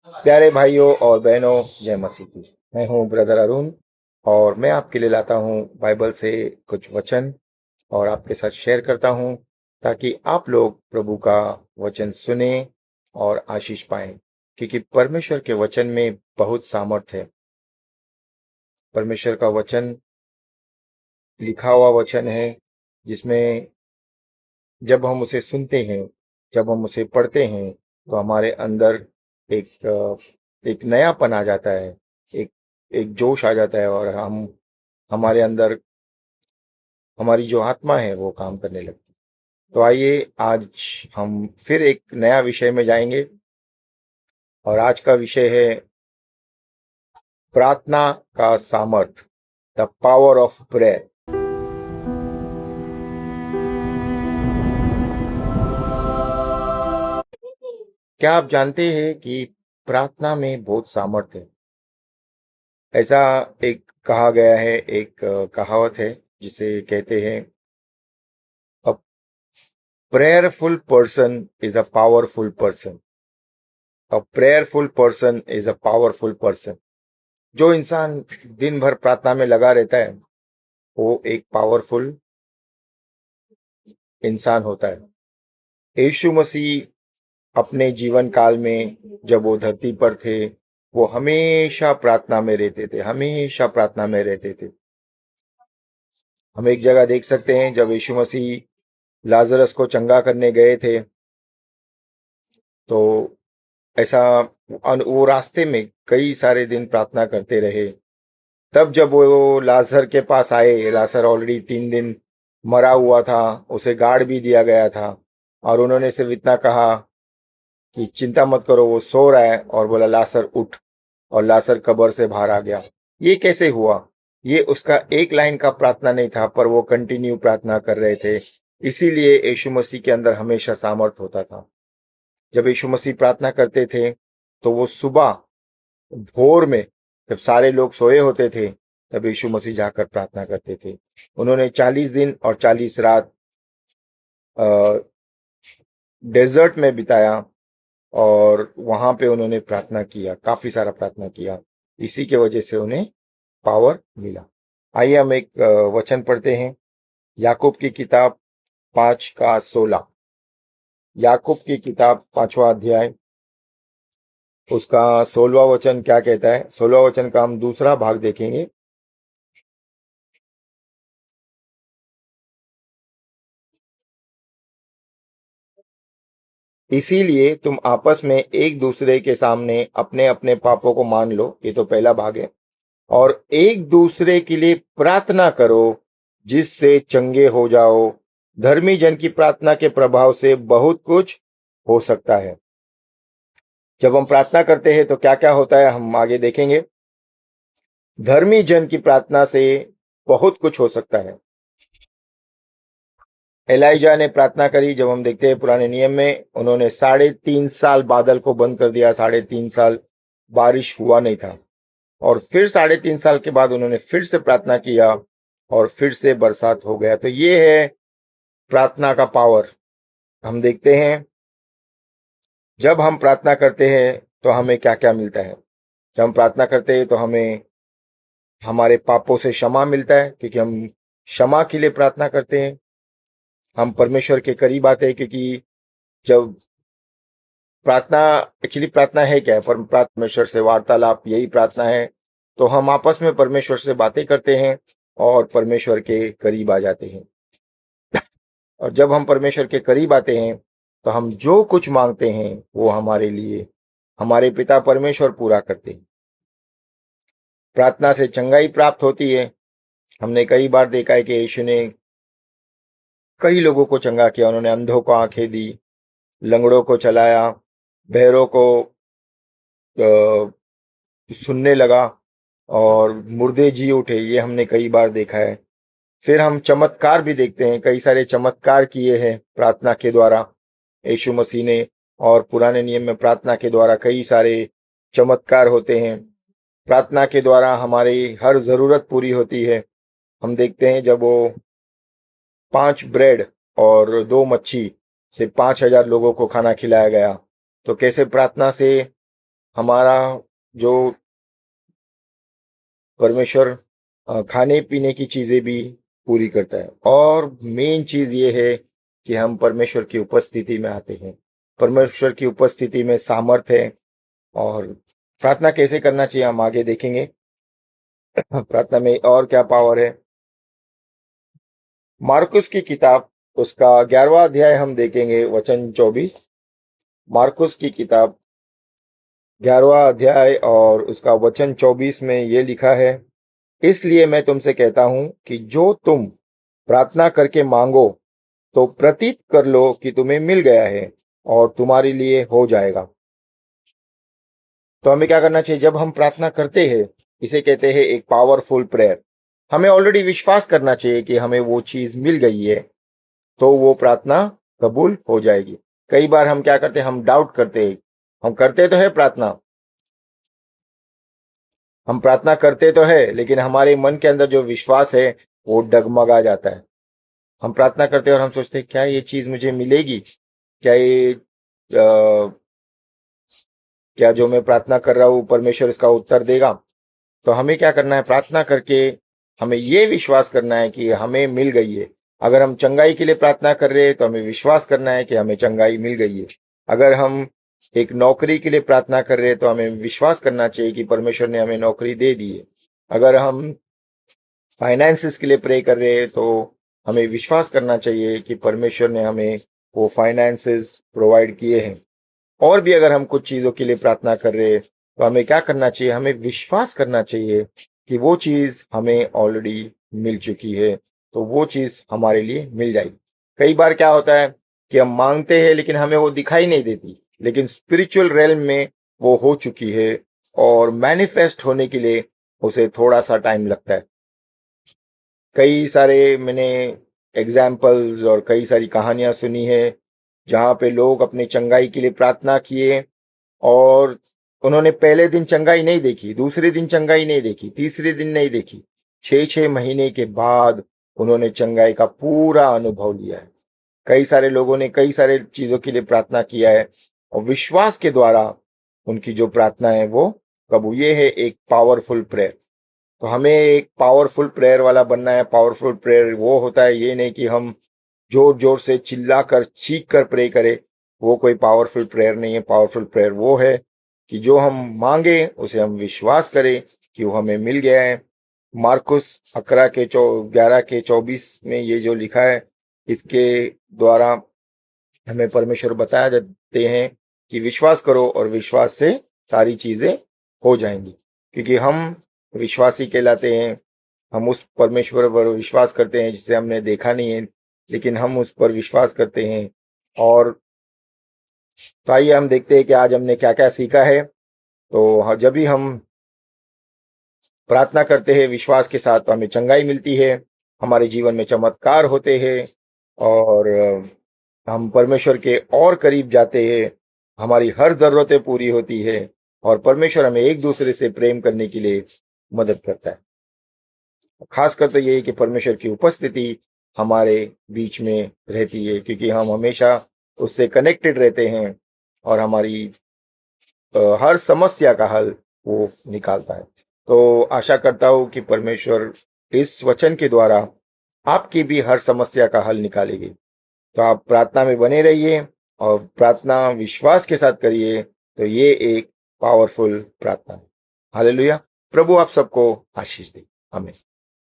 प्यारे भाइयों और बहनों, जय मसीह की। मैं हूं ब्रदर अरुण और मैं आपके लिए लाता हूं बाइबल से कुछ वचन और आपके साथ शेयर करता हूं ताकि आप लोग प्रभु का वचन सुने और आशीष पाएं, क्योंकि परमेश्वर के वचन में बहुत सामर्थ्य है। परमेश्वर का वचन लिखा हुआ वचन है, जिसमें जब हम उसे सुनते हैं, जब हम उसे पढ़ते हैं, तो हमारे अंदर एक नयापन आ जाता है, एक एक जोश आ जाता है और हम हमारे अंदर हमारी जो आत्मा है वो काम करने लगती है। तो आइए आज हम फिर एक नया विषय में जाएंगे और आज का विषय है प्रार्थना का सामर्थ, द पावर ऑफ प्रेयर। क्या आप जानते हैं कि प्रार्थना में बहुत सामर्थ्य है? ऐसा एक कहा गया है, एक कहावत है जिसे कहते हैं, a prayerful person is a powerful person. A prayerful person is a powerful person. जो इंसान दिन भर प्रार्थना में लगा रहता है वो एक पावरफुल इंसान होता है। यीशु मसीह अपने जीवन काल में जब वो धरती पर थे, वो हमेशा प्रार्थना में रहते थे, हमेशा प्रार्थना में रहते थे। हम एक जगह देख सकते हैं, जब यीशु मसीह लाजरस को चंगा करने गए थे, तो ऐसा वो रास्ते में कई सारे दिन प्रार्थना करते रहे। तब जब वो लाजर के पास आए, लाजर ऑलरेडी 3 दिन मरा हुआ था, उसे गाड़ भी दिया गया था, और उन्होंने सिर्फ इतना कहा कि चिंता मत करो, वो सो रहा है, और बोला लाजर उठ, और लाजर कब्र से बाहर आ गया। ये कैसे हुआ? ये उसका एक लाइन का प्रार्थना नहीं था, पर वो कंटिन्यू प्रार्थना कर रहे थे। इसीलिए यीशु मसीह के अंदर हमेशा सामर्थ होता था। जब यीशु मसीह प्रार्थना करते थे तो वो सुबह भोर में, जब सारे लोग सोए होते थे, तब यीशु मसीह जाकर प्रार्थना करते थे। उन्होंने 40 दिन और 40 रात डेजर्ट में बिताया और वहां पे उन्होंने प्रार्थना किया, काफी सारा प्रार्थना किया। इसी के वजह से उन्हें पावर मिला। आइए हम एक वचन पढ़ते हैं, याकूब की किताब 5 का 16। याकूब की किताब 5वां अध्याय, उसका 16वां वचन क्या कहता है? 16वां वचन का हम दूसरा भाग देखेंगे। इसीलिए तुम आपस में एक दूसरे के सामने अपने अपने पापों को मान लो, ये तो पहला भाग है, और एक दूसरे के लिए प्रार्थना करो जिससे चंगे हो जाओ। धर्मी जन की प्रार्थना के प्रभाव से बहुत कुछ हो सकता है। जब हम प्रार्थना करते हैं तो क्या क्या होता है, हम आगे देखेंगे। धर्मी जन की प्रार्थना से बहुत कुछ हो सकता है। एलाइजा ने प्रार्थना करी, जब हम देखते हैं पुराने नियम में, उन्होंने 3.5 साल बादल को बंद कर दिया, 3.5 साल बारिश हुआ नहीं था, और फिर 3.5 साल के बाद उन्होंने फिर से प्रार्थना किया और फिर से बरसात हो गया। तो ये है प्रार्थना का पावर। हम देखते हैं जब हम प्रार्थना करते हैं तो हमें क्या क्या मिलता है। जब हम प्रार्थना करते हैं तो हमें हमारे पापों से क्षमा मिलता है, क्योंकि हम क्षमा के लिए प्रार्थना करते हैं। हम परमेश्वर के करीब आते हैं, क्योंकि जब प्रार्थना, एक्चुअली प्रार्थना है क्या है? परमेश्वर से वार्तालाप, यही प्रार्थना है। तो हम आपस में परमेश्वर से बातें करते हैं और परमेश्वर के करीब आ जाते हैं। और जब हम परमेश्वर के करीब आते हैं तो हम जो कुछ मांगते हैं वो हमारे लिए हमारे पिता परमेश्वर पूरा करते हैं। प्रार्थना से चंगाई प्राप्त होती है। हमने कई बार देखा है कि यीशु ने कई लोगों को चंगा किया। उन्होंने अंधों को आंखें दी, लंगड़ों को चलाया, बहरों को सुनने लगा, और मुर्दे जी उठे, ये हमने कई बार देखा है। फिर हम चमत्कार भी देखते हैं, कई सारे चमत्कार किए हैं प्रार्थना के द्वारा यीशु मसीह ने। और पुराने नियम में प्रार्थना के द्वारा कई सारे चमत्कार होते हैं। प्रार्थना के द्वारा हमारी हर जरूरत पूरी होती है। हम देखते हैं जब वो 5 ब्रेड और 2 मच्छी से 5,000 लोगों को खाना खिलाया गया, तो कैसे प्रार्थना से हमारा जो परमेश्वर खाने पीने की चीजें भी पूरी करता है। और मेन चीज ये है कि हम परमेश्वर की उपस्थिति में आते हैं। परमेश्वर की उपस्थिति में सामर्थ है। और प्रार्थना कैसे करना चाहिए हम आगे देखेंगे। प्रार्थना में और क्या पावर है। मार्कुस की किताब उसका 11वां अध्याय हम देखेंगे, वचन 24। मार्कुस की किताब 11वां अध्याय और उसका वचन 24 में ये लिखा है, इसलिए मैं तुमसे कहता हूं कि जो तुम प्रार्थना करके मांगो तो प्रतीत कर लो कि तुम्हें मिल गया है और तुम्हारे लिए हो जाएगा। तो हमें क्या करना चाहिए जब हम प्रार्थना करते हैं? इसे कहते हैं एक पावरफुल प्रेयर। हमें ऑलरेडी विश्वास करना चाहिए कि हमें वो चीज मिल गई है, तो वो प्रार्थना कबूल हो जाएगी। कई बार हम क्या करते हैं, हम डाउट करते हैं। हम करते तो है प्रार्थना, हम प्रार्थना करते तो है, लेकिन हमारे मन के अंदर जो विश्वास है वो डगमगा जाता है। हम प्रार्थना करते हैं और हम सोचते हैं क्या ये चीज मुझे मिलेगी, क्या ये क्या जो मैं प्रार्थना कर रहा हूँ परमेश्वर इसका उत्तर देगा। तो हमें क्या करना है, प्रार्थना करके हमें ये विश्वास करना है कि हमें मिल गई है। अगर हम चंगाई के लिए प्रार्थना कर रहे हैं तो हमें विश्वास करना है कि हमें चंगाई मिल गई है। अगर हम एक नौकरी के लिए प्रार्थना कर रहे हैं तो हमें विश्वास करना चाहिए कि परमेश्वर ने हमें नौकरी दे दी है। अगर हम फाइनेंसिस के लिए प्रे कर रहे हैं तो हमें विश्वास करना चाहिए कि परमेश्वर ने हमें वो फाइनेंसिस प्रोवाइड किए हैं। और भी अगर हम कुछ चीजों के लिए प्रार्थना कर रहे हैं तो हमें क्या करना चाहिए, हमें विश्वास करना चाहिए कि वो चीज हमें ऑलरेडी मिल चुकी है, तो वो चीज हमारे लिए मिल जाएगी। कई बार क्या होता है कि हम मांगते हैं लेकिन हमें वो दिखाई नहीं देती, लेकिन स्पिरिचुअल रेल्म में वो हो चुकी है और मैनिफेस्ट होने के लिए उसे थोड़ा सा टाइम लगता है। कई सारे मैंने एग्जाम्पल्स और कई सारी कहानियां सुनी है जहां पे लोग अपने चंगाई के लिए प्रार्थना किए और उन्होंने पहले दिन चंगाई नहीं देखी, दूसरे दिन चंगाई नहीं देखी, तीसरे दिन नहीं देखी, 6-6 महीने के बाद उन्होंने चंगाई का पूरा अनुभव लिया है। कई सारे लोगों ने कई सारे चीजों के लिए प्रार्थना किया है और विश्वास के द्वारा उनकी जो प्रार्थना है वो कबूल। ये है एक पावरफुल प्रेयर। तो हमें एक पावरफुल प्रेयर वाला बनना है। पावरफुल प्रेयर वो होता है, ये नहीं कि हम जोर जोर से चिल्ला कर चीख कर प्रे करें, वो कोई पावरफुल प्रेयर नहीं है। पावरफुल प्रेयर वो है कि जो हम मांगे उसे हम विश्वास करें कि वो हमें मिल गया है। मार्कुस 11 के 24 में ये जो लिखा है, इसके द्वारा हमें परमेश्वर बताया जाते हैं कि विश्वास करो और विश्वास से सारी चीजें हो जाएंगी। क्योंकि हम विश्वासी कहलाते हैं। हम उस परमेश्वर पर विश्वास करते हैं जिसे हमने देखा नहीं है, लेकिन हम उस पर विश्वास करते हैं। और तो आइए हम देखते हैं कि आज हमने क्या क्या सीखा है। तो जब भी हम प्रार्थना करते हैं विश्वास के साथ तो हमें चंगाई मिलती है, हमारे जीवन में चमत्कार होते हैं और हम परमेश्वर के और करीब जाते हैं। हमारी हर जरूरतें पूरी होती है और परमेश्वर हमें एक दूसरे से प्रेम करने के लिए मदद करता है। खासकर तो ये है कि परमेश्वर की उपस्थिति हमारे बीच में रहती है, क्योंकि हम हमेशा उससे कनेक्टेड रहते हैं और हमारी हर समस्या का हल वो निकालता है। तो आशा करता हूं कि परमेश्वर इस वचन के द्वारा आपकी भी हर समस्या का हल निकालेगी। तो आप प्रार्थना में बने रहिए और प्रार्थना विश्वास के साथ करिए, तो ये एक पावरफुल प्रार्थना है। हालेलुया। प्रभु आप सबको आशीष दे। आमीन।